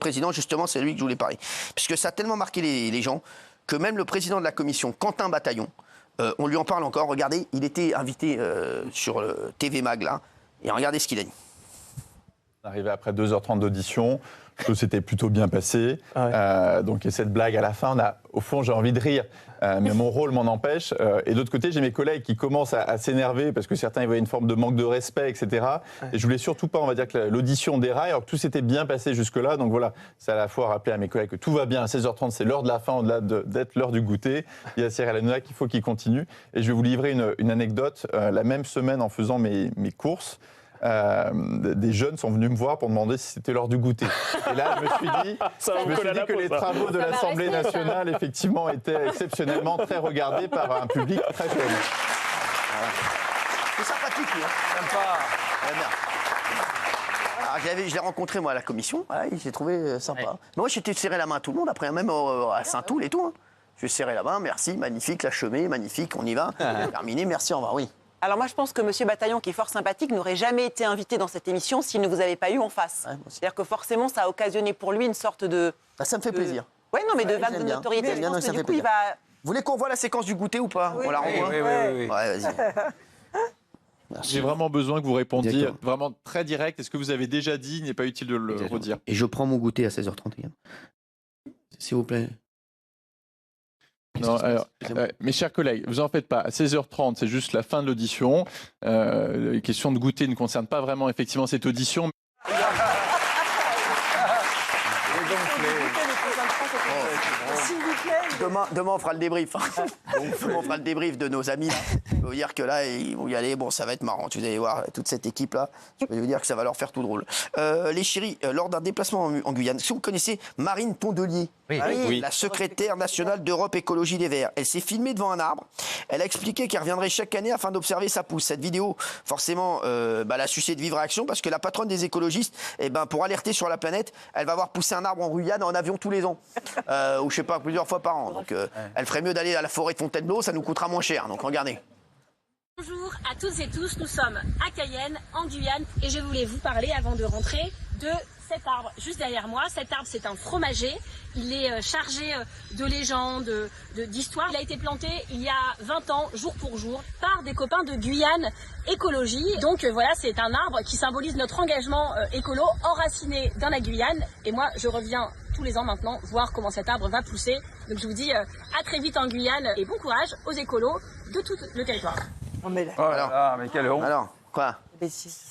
président, justement, c'est lui que je voulais parler. Puisque ça a tellement marqué les gens que même le président de la commission, Quentin Bataillon, on lui en parle encore. Regardez, il était invité sur TV Mag, là, et regardez ce qu'il a dit. Arrivé après 2h30 d'audition, tout s'était plutôt bien passé. Donc et cette blague à la fin, au fond, j'ai envie de rire, mais mon rôle m'en empêche. Et de l'autre côté, j'ai mes collègues qui commencent à s'énerver parce que certains y voyaient une forme de manque de respect, etc. Et je voulais surtout pas, on va dire, que l'audition déraille, alors que tout s'était bien passé jusque-là. Donc voilà, c'est à la fois rappeler à mes collègues que tout va bien à 16h30, c'est l'heure de la fin, au-delà d'être l'heure du goûter. Il y a Cyril Hanouna qu'il faut qu'il continue. Et je vais vous livrer une anecdote. La même semaine, en faisant mes courses, des jeunes sont venus me voir pour demander si c'était l'heure du goûter. Et là, je me suis dit que les travaux de l'Assemblée nationale, effectivement, étaient exceptionnellement très regardés par un public très jeune. Voilà. C'est sympathique, lui. Sympa. Je l'ai rencontré, moi, à la commission. J'ai trouvé sympa. Mais moi, j'étais serré la main à tout le monde, après, même à Saint-Toul et tout. Hein. Je lui ai serré la main, merci, magnifique, la cheminée, magnifique, on y va. Terminé, merci, au revoir, oui. Alors moi, je pense que M. Bataillon, qui est fort sympathique, n'aurait jamais été invité dans cette émission s'il ne vous avait pas eu en face. C'est-à-dire que forcément, ça a occasionné pour lui une sorte de... Ça me fait plaisir. Oui, non, mais de vague de notoriété. Je pense que du coup, il va... Vous voulez qu'on voit la séquence du goûter ou pas? On la renvoie? Oui. Ouais, vas-y. J'ai vraiment besoin que vous répondiez vraiment très direct. Est-ce que vous avez déjà dit? Il n'est pas utile de le redire. Et je prends mon goûter à 16h30 également. S'il vous plaît. Non, alors, mes chers collègues, vous en faites pas. À 16h30, c'est juste la fin de l'audition. Les questions de goûter ne concernent pas vraiment effectivement cette audition. Demain, on fera le débrief. Demain, on fera le débrief de nos amis. Je peux vous dire que là, ils vont y aller. Bon, ça va être marrant. Vous allez voir toute cette équipe-là. Je peux vous dire que ça va leur faire tout drôle. Les chéris, lors d'un déplacement en Guyane, si vous connaissez Marine Pondelier, la secrétaire nationale d'Europe Écologie des Verts, elle s'est filmée devant un arbre. Elle a expliqué qu'elle reviendrait chaque année afin d'observer sa pousse. Cette vidéo, forcément, elle a suscité de vives réactions parce que la patronne des écologistes, pour alerter sur la planète, elle va voir pousser un arbre en Guyane en avion tous les ans. Ou je sais pas, plusieurs fois par an. Donc, elle ferait mieux d'aller à la forêt de Fontainebleau, ça nous coûtera moins cher. Donc, regardez. Bonjour à toutes et tous, nous sommes à Cayenne, en Guyane, et je voulais vous parler, avant de rentrer, de cet arbre juste derrière moi. Cet arbre, c'est un fromager. Il est chargé de légendes, d'histoires. Il a été planté il y a 20 ans, jour pour jour, par des copains de Guyane Écologie. Donc voilà, c'est un arbre qui symbolise notre engagement écolo, enraciné dans la Guyane. Et moi, je reviens tous les ans maintenant voir comment cet arbre va pousser. Donc je vous dis à très vite en Guyane et bon courage aux écolos de tout le territoire. Mais quelle honte. Alors, quoi?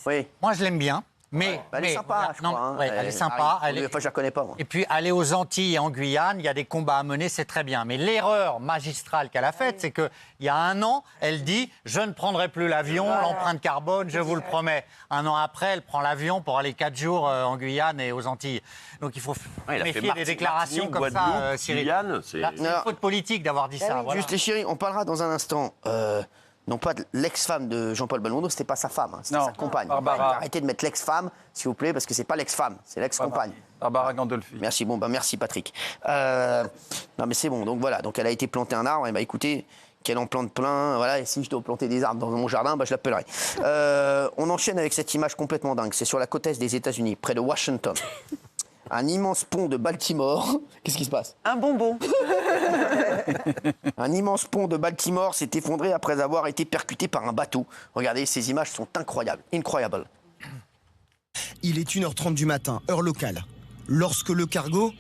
Oui. Moi, je l'aime bien. Mais, elle est sympa, je crois. Elle est sympa. Enfin, je la connais pas, moi. Et puis, aller aux Antilles et en Guyane, il y a des combats à mener, c'est très bien. Mais l'erreur magistrale qu'elle a faite, c'est qu'il y a un an, elle dit « Je ne prendrai plus l'avion, l'empreinte carbone, je vous le promets ». Un an après, elle prend l'avion pour aller 4 jours en Guyane et aux Antilles. Donc, il faut méfier des déclarations comme ça, Cyril. C'est une faute politique d'avoir dit ça. Voilà. Juste, les chéris, on parlera dans un instant... non pas de l'ex-femme de Jean-Paul Belmondo, c'était pas sa femme, c'était sa compagne. Barbara. Arrêtez de mettre l'ex-femme, s'il vous plaît, parce que c'est pas l'ex-femme, c'est l'ex-compagne. Barbara Gandolfi. Merci, merci Patrick. Non mais c'est bon, donc voilà, donc elle a été plantée un arbre, et écoutez, qu'elle en plante plein, voilà, et si je dois planter des arbres dans mon jardin, je l'appellerai. On enchaîne avec cette image complètement dingue, c'est sur la côte est des États-Unis, près de Washington. Un immense pont de Baltimore. Qu'est-ce qui se passe? Un bonbon. Un immense pont de Baltimore s'est effondré après avoir été percuté par un bateau. Regardez, ces images sont incroyables. Incroyable. Il est 1h30 du matin, heure locale, lorsque le cargo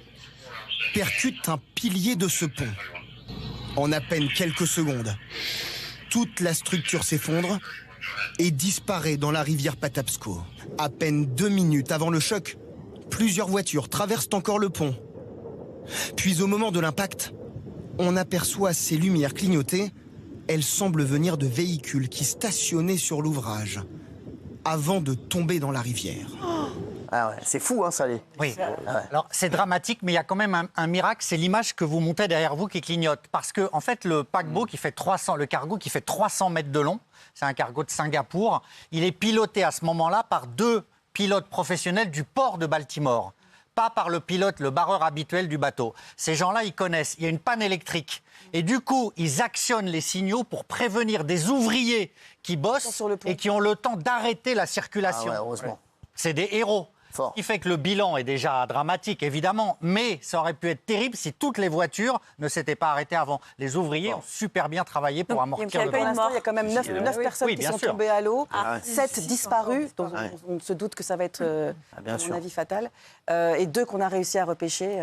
percute un pilier de ce pont. En à peine quelques secondes, toute la structure s'effondre et disparaît dans la rivière Patapsco. À peine 2 minutes avant le choc, plusieurs voitures traversent encore le pont. Puis au moment de l'impact, on aperçoit ces lumières clignoter. Elles semblent venir de véhicules qui stationnaient sur l'ouvrage avant de tomber dans la rivière. Ah ouais, c'est fou, hein, ça l'est. Oui. Alors, c'est dramatique, mais il y a quand même un miracle. C'est l'image que vous montez derrière vous qui clignote. Parce que, en fait, le paquebot le cargo qui fait 300 mètres de long, c'est un cargo de Singapour, il est piloté à ce moment-là par 2 pilotes professionnels du port de Baltimore. Pas par le pilote, le barreur habituel du bateau. Ces gens-là, ils connaissent. Il y a une panne électrique. Et du coup, ils actionnent les signaux pour prévenir des ouvriers qui bossent et qui ont le temps d'arrêter la circulation. Ah ouais, heureusement. C'est des héros. Fort. Ce qui fait que le bilan est déjà dramatique, évidemment, mais ça aurait pu être terrible si toutes les voitures ne s'étaient pas arrêtées avant. Les ouvriers ont super bien travaillé pour amortir le Pour vent. l'instant, il y a quand même 9 personnes Oui, qui bien sont sûr. tombées à l'eau, 7 disparues, dont Ouais. on se doute que ça va être, bien à sûr. mon avis, fatal, et 2 qu'on a réussi à repêcher.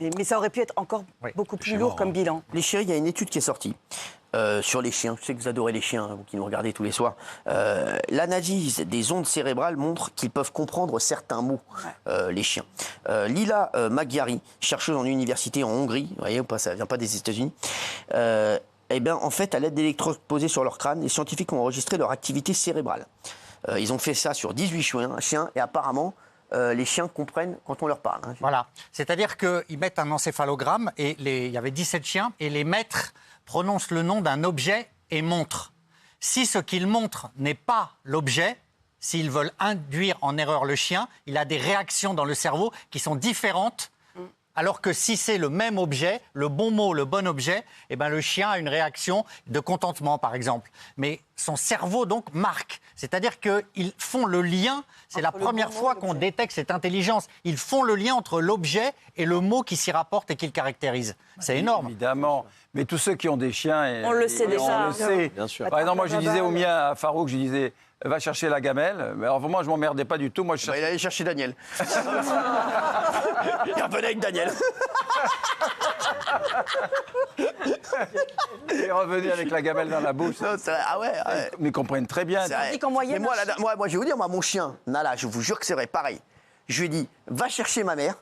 Mais ça aurait pu être encore beaucoup plus lourd comme bilan. Les chéris, il y a une étude qui est sortie sur les chiens. Je sais que vous adorez les chiens, vous qui nous regardez tous les soirs. L'analyse des ondes cérébrales montre qu'ils peuvent comprendre certains mots, les chiens. Lila Magyari, chercheuse en université en Hongrie, vous voyez, ça ne vient pas des États-Unis. Eh bien, en fait, à l'aide d'électrodes posées sur leur crâne, les scientifiques ont enregistré leur activité cérébrale. Ils ont fait ça sur 18 chiens et apparemment, les chiens comprennent quand on leur parle. Hein. Voilà. C'est-à-dire qu'ils mettent un encéphalogramme, et il y avait 17 chiens, et les maîtres prononcent le nom d'un objet et montrent. Si ce qu'ils montrent n'est pas l'objet, s'ils veulent induire en erreur le chien, il a des réactions dans le cerveau qui sont différentes. Alors que si c'est le même objet, le bon mot, le bon objet, eh ben le chien a une réaction de contentement, par exemple. Mais son cerveau, donc, marque. C'est-à-dire qu'ils font le lien, c'est la première fois qu'on détecte cette intelligence. Ils font le lien entre l'objet et le mot qui s'y rapporte et qui le caractérise. C'est énorme. Évidemment. Mais tous ceux qui ont des chiens... On le sait déjà. On le sait. Bien sûr. Par exemple, moi, je disais au mien, à Farouk, je disais... Va chercher la gamelle. Mais alors, moi, je m'emmerdais pas du tout. Moi, je Il allait chercher Daniel. Il revenait avec Daniel. Il est revenu avec la gamelle dans la bouche. Non, ah ouais. Mais ils comprennent très bien. C'est vrai. dit qu'en moyenne, Mais moi, un chien- moi, je vais vous dire, mon chien, Nala, je vous jure que c'est vrai, pareil. Je lui ai dit, va chercher ma mère.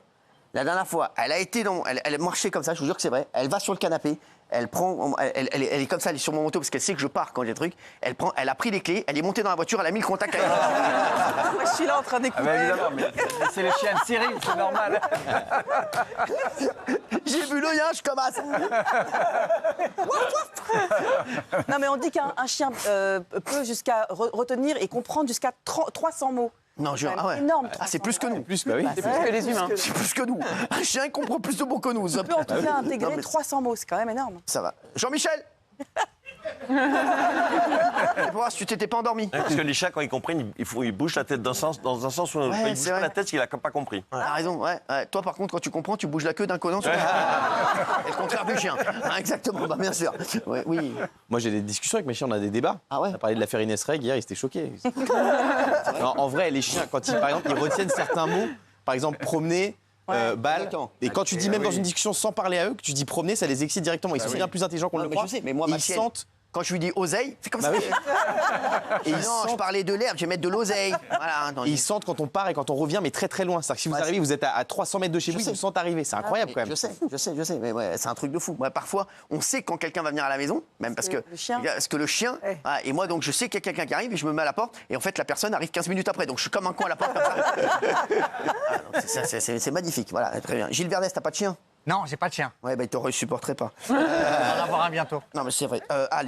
La dernière fois, elle marchait comme ça, je vous jure que c'est vrai. Elle va sur le canapé, elle est comme ça, elle est sur mon manteau parce qu'elle sait que je pars quand j'ai des trucs. Elle a pris les clés, elle est montée dans la voiture, elle a mis le contact avec Moi, je suis là en train Ah d'écouter. ben, évidemment, mais c'est les chiens de Cyril, c'est normal. J'ai vu le lien, je commence. Non, mais on dit qu'un chien peut jusqu'à retenir et comprendre jusqu'à 300 mots. Non, C'est ah ouais. énorme. Ah, c'est plus que nous. Plus, bah oui. C'est plus que les humains. C'est plus que nous. Un chien il comprend plus de mots que nous. On peut en tout cas intégrer Non, mais 300 mots, c'est quand même énorme. ça va. Jean-Michel. Pour voir si tu t'étais pas endormi. Parce que les chats, quand ils comprennent, ils bougent la tête dans un sens ou un autre. Ouais, Ils c'est bougent pas vrai. la tête, c'est qu'il a pas compris. T'as raison, ouais. Toi, par contre, quand tu comprends, tu bouges la queue d'un connard sur le contraire du chien. Hein, exactement, bah, bien sûr. Ouais, oui. Moi, j'ai des discussions avec mes chiens, on a des débats. Ah ouais. On a parlé de l'affaire Inès Reg hier, ils étaient choqués. Non, en vrai, les chiens, quand par exemple, ils retiennent certains mots, par exemple, promener, balle. Exactement. Et quand tu dis même dans une discussion sans parler à eux, que tu dis promener, ça les excite directement. Ils sont bien plus intelligents qu'on Non, le mais croit. je sais, mais moi, Et ma ils chienne, sentent. quand je lui dis oseille, c'est comme Bah ça. oui. Et non, je parlais de l'herbe, je vais mettre de l'oseille. Voilà. Non, Ils sentent quand on part et quand on revient, mais très très loin. C'est-à-dire que si vous arrivez, vous êtes à 300 mètres de chez vous, ils sais. vous sentent arriver. C'est incroyable quand même. Je sais, mais ouais, c'est un truc de fou. Moi, parfois, on sait quand quelqu'un va venir à la maison, même parce que le chien. Ouais. Et moi, donc, je sais qu'il y a quelqu'un qui arrive et je me mets à la porte, et en fait, la personne arrive 15 minutes après, donc je suis comme un con à la porte comme ça. C'est magnifique, voilà, très bien. Gilles Verdès, t'as pas de chien? Non, j'ai pas de chien. Ouais, bah, il te supporterait pas. On va en avoir un bientôt. Non, mais c'est vrai. Allez.